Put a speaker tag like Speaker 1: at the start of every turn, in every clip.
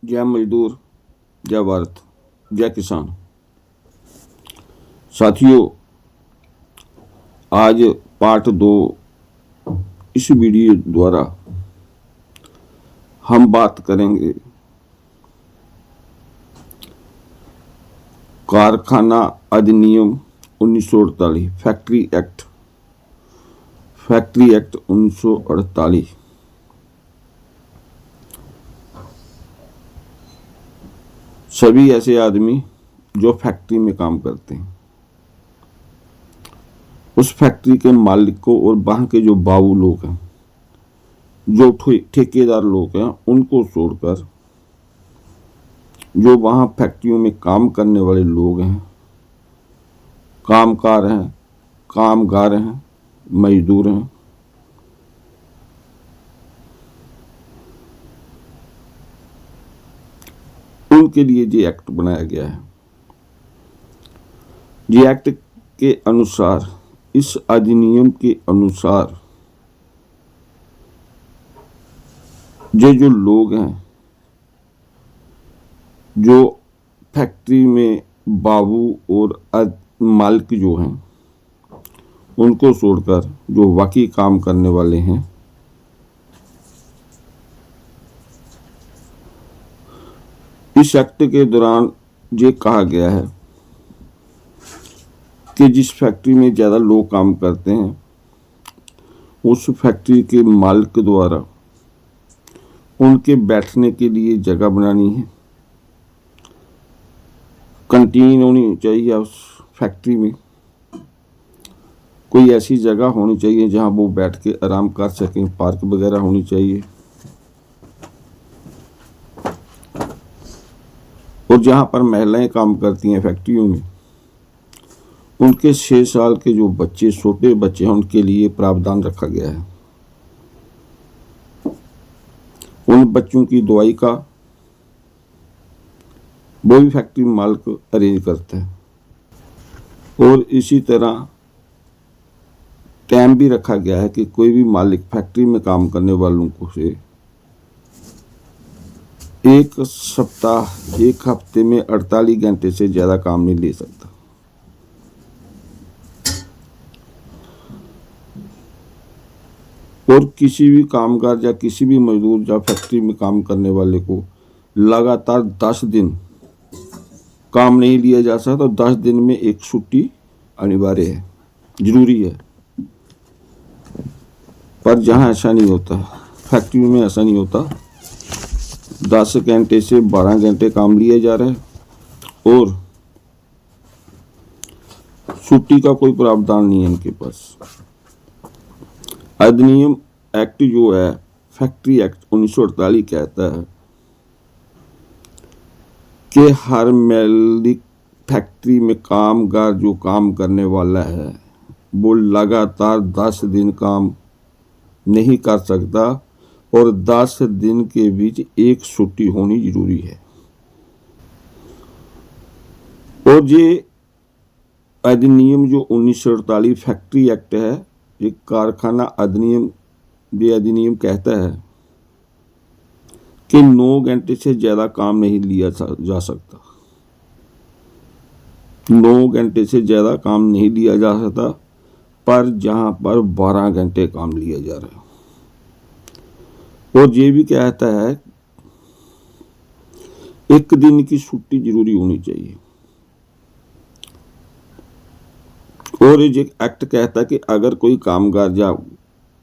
Speaker 1: जय मजदूर, जय भारत, जय किसान। साथियों, आज पार्ट 2 इस वीडियो द्वारा हम बात करेंगे कारखाना अधिनियम 1948, फैक्ट्री एक्ट 1948। सभी ऐसे आदमी जो फैक्ट्री में काम करते हैं, उस फैक्ट्री के मालिकों और वहां के जो बाबू लोग हैं, जो ठेकेदार लोग हैं, उनको छोड़कर जो वहां फैक्ट्रियों में काम करने वाले लोग हैं, कामगार हैं, मजदूर हैं, उनके लिए ये एक्ट बनाया गया है। ये एक्ट के अनुसार, इस अधिनियम के अनुसार, ये जो लोग हैं, जो फैक्ट्री में बाबू और मालिक जो हैं, उनको छोड़कर जो बाकी काम करने वाले हैं, इस एक्ट के दौरान ये कहा गया है कि जिस फैक्ट्री में ज़्यादा लोग काम करते हैं, उस फैक्ट्री के मालिक द्वारा उनके बैठने के लिए जगह बनानी है। कैंटीन होनी चाहिए, उस फैक्ट्री में कोई ऐसी जगह होनी चाहिए जहां वो बैठ के आराम कर सकें, पार्क वगैरह होनी चाहिए। और जहां पर महिलाएं काम करती हैं फैक्ट्रियों में, उनके 6 साल के जो बच्चे, छोटे बच्चे हैं, उनके लिए प्रावधान रखा गया है। उन बच्चों की दवाई का वो भी फैक्ट्री मालिक अरेंज करता है। और इसी तरह टाइम भी रखा गया है कि कोई भी मालिक फैक्ट्री में काम करने वालों को से एक हफ्ते में 48 घंटे से ज्यादा काम नहीं ले सकता। और किसी भी कामगार या किसी भी मजदूर या फैक्ट्री में काम करने वाले को लगातार 10 दिन काम नहीं लिया जा सकता। तो 10 दिन में एक छुट्टी अनिवार्य है, जरूरी है। पर जहां ऐसा नहीं होता, फैक्ट्री में ऐसा नहीं होता, 10 घंटे से 12 घंटे काम लिए जा रहे हैं और छुट्टी का कोई प्रावधान नहीं है इनके पास। अधिनियम एक्ट जो है, फैक्ट्री एक्ट 1948, कहता है कि हर मालिक फैक्ट्री में कामगार जो काम करने वाला है, वो लगातार 10 दिन काम नहीं कर सकता और 10 दिन के बीच एक छुट्टी होनी जरूरी है। और ये अधिनियम जो 1948 फैक्ट्री एक्ट है, ये कारखाना अधिनियम, ये अधिनियम कहता है कि 9 घंटे से ज्यादा काम नहीं लिया जा सकता। 9 घंटे से ज्यादा काम नहीं लिया जा सकता, पर जहां पर 12 घंटे काम लिया जा रहा है। और ये भी कहता है एक दिन की छुट्टी जरूरी होनी चाहिए। और ये एक्ट कहता है कि अगर कोई कामगार या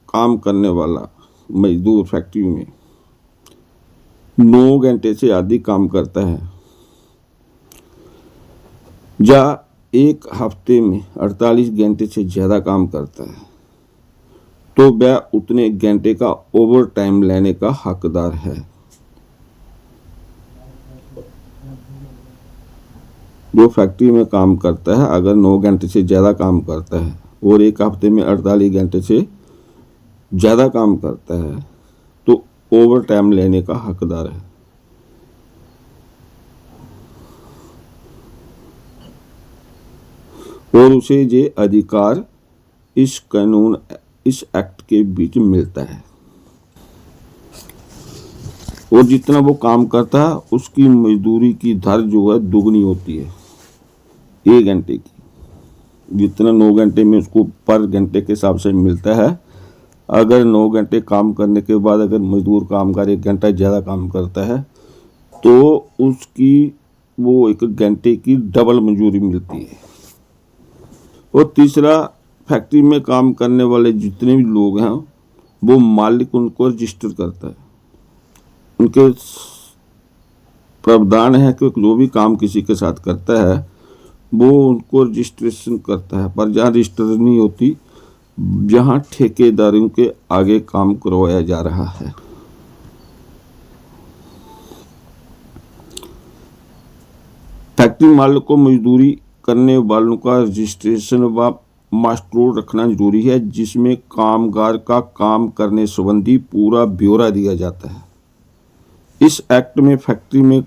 Speaker 1: काम करने वाला मजदूर फैक्ट्री में 9 घंटे से अधिक काम करता है या एक हफ्ते में 48 घंटे से ज्यादा काम करता है, तो वह उतने घंटे का ओवर टाइम लेने का हकदार है। जो फैक्ट्री में काम करता है, अगर 9 घंटे से ज्यादा काम करता है और एक हफ्ते में 48 घंटे से ज्यादा काम करता है, तो ओवर टाइम लेने का हकदार है। और उसे ये अधिकार इस एक्ट के बीच मिलता है। और जितना वो काम करता है उसकी मजदूरी की दर जो है दुगनी होती है 1 घंटे की। जितना 9 घंटे में उसको पर घंटे के हिसाब से मिलता है, अगर 9 घंटे काम करने के बाद अगर मजदूर कामगार 1 घंटा ज़्यादा काम करता है तो उसकी वो 1 घंटे की डबल मजदूरी मिलती है। और तीसरा, फैक्ट्री में काम करने वाले जितने भी लोग हैं वो मालिक उनको रजिस्टर करता है। उनके प्रावधान है कि जो भी काम किसी के साथ करता है वो उनको रजिस्ट्रेशन करता है, पर जहाँ रजिस्टर नहीं होती, जहाँ ठेकेदारों के आगे काम करवाया जा रहा है। फैक्ट्री मालिक को मजदूरी करने वालों का रजिस्ट्रेशन व मास्टर रखना जरूरी है, जिसमें कामगार का काम करने संबंधी पूरा ब्यौरा दिया जाता है। इस एक्ट में फैक्ट्री में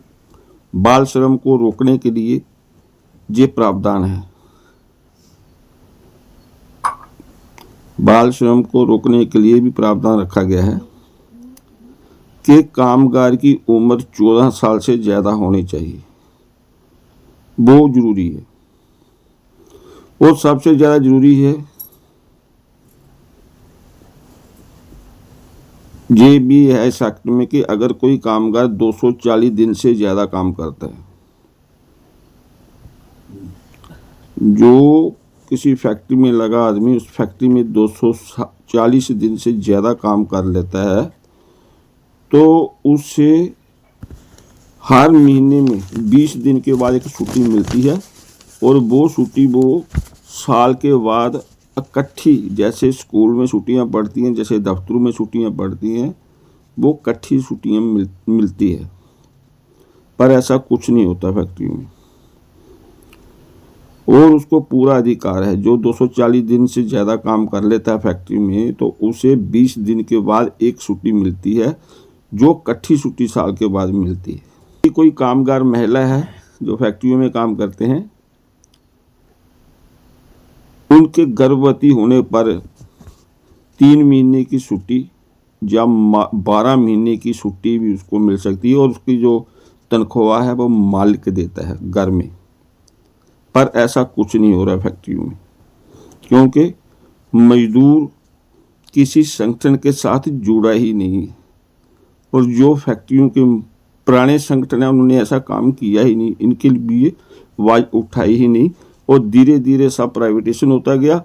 Speaker 1: बाल श्रम को रोकने के लिए ये प्रावधान है। बाल श्रम को रोकने के लिए भी प्रावधान रखा गया है कि कामगार की उम्र 14 साल से ज़्यादा होनी चाहिए, वो जरूरी है। और सबसे ज़्यादा जरूरी है ये भी है इस एक्ट में कि अगर कोई कामगार 240 दिन से ज़्यादा काम करता है, जो किसी फैक्ट्री में लगा आदमी उस फैक्ट्री में 240 दिन से ज़्यादा काम कर लेता है तो उसे हर महीने में 20 दिन के बाद एक छुट्टी मिलती है। और वो छुट्टी वो साल के बाद इकट्ठी, जैसे स्कूल में छुट्टियां पड़ती हैं, जैसे दफ्तरों में छुट्टियां पड़ती हैं, वो इकट्ठी छुट्टियां मिलती है। पर ऐसा कुछ नहीं होता फैक्ट्री में। और उसको पूरा अधिकार है, जो 240 दिन से ज़्यादा काम कर लेता है फैक्ट्री में तो उसे 20 दिन के बाद एक छुट्टी मिलती है, जो इकट्ठी छुट्टी साल के बाद मिलती है। कोई कामगार महिला है जो फैक्ट्रियों में काम करते हैं, उनके गर्भवती होने पर 3 महीने की छुट्टी या 12 महीने की छुट्टी भी उसको मिल सकती है। और उसकी जो तनख्वाह है वो मालिक देता है घर में। पर ऐसा कुछ नहीं हो रहा फैक्ट्रियों में, क्योंकि मजदूर किसी संगठन के साथ जुड़ा ही नहीं है। और जो फैक्ट्रियों के पुराने संगठन है उन्होंने ऐसा काम किया ही नहीं, इनके लिए आवाज उठाई ही नहीं। और धीरे धीरे सब प्राइवेटेशन होता गया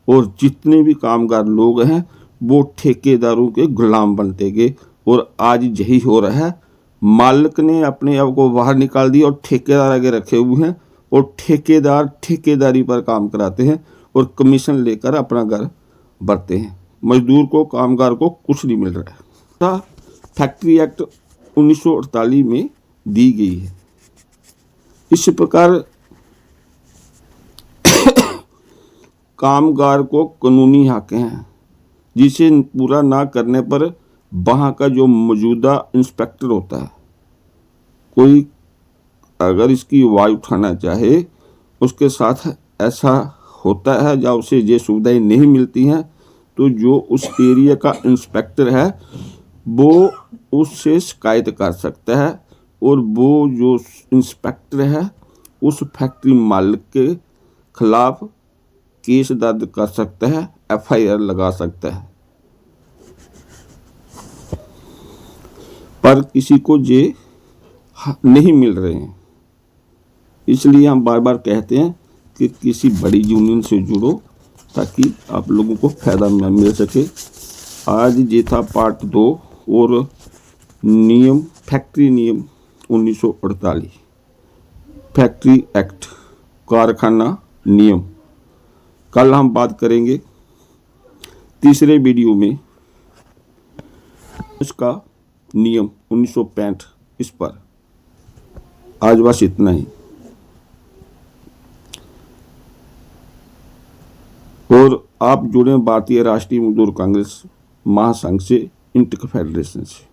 Speaker 1: और जितने भी कामगार लोग हैं वो ठेकेदारों के गुलाम बनते गए। और आज यही हो रहा है, मालिक ने अपने आप को बाहर निकाल दिया और ठेकेदार आगे रखे हुए हैं। और ठेकेदार ठेकेदारी पर काम कराते हैं और कमीशन लेकर अपना घर भरते हैं। मजदूर को, कामगार को कुछ नहीं मिल रहा है। फैक्ट्री एक्ट 1948 में दी गई है। इस प्रकार कामगार को कानूनी हक हैं, जिसे पूरा ना करने पर वहाँ का जो मौजूदा इंस्पेक्टर होता है, कोई अगर इसकी आवाज़ उठाना चाहे, उसके साथ ऐसा होता है या उसे ये सुविधाएं नहीं मिलती हैं, तो जो उस एरिया का इंस्पेक्टर है वो उससे शिकायत कर सकता है। और वो जो इंस्पेक्टर है उस फैक्ट्री मालिक के खिलाफ केस दर्ज कर सकता है, FIR लगा सकता है। पर किसी को ये नहीं मिल रहे हैं, इसलिए हम बार बार कहते हैं कि किसी बड़ी यूनियन से जुड़ो ताकि आप लोगों को फायदा मिल सके। आज ये था पार्ट 2 और नियम, फैक्ट्री नियम 1948, फैक्ट्री एक्ट, कारखाना नियम। कल हम बात करेंगे तीसरे वीडियो में इसका नियम 1965 इस पर। आज बस इतना ही। और आप जुड़े भारतीय राष्ट्रीय मजदूर कांग्रेस महासंघ से, इंटर फेडरेशन से।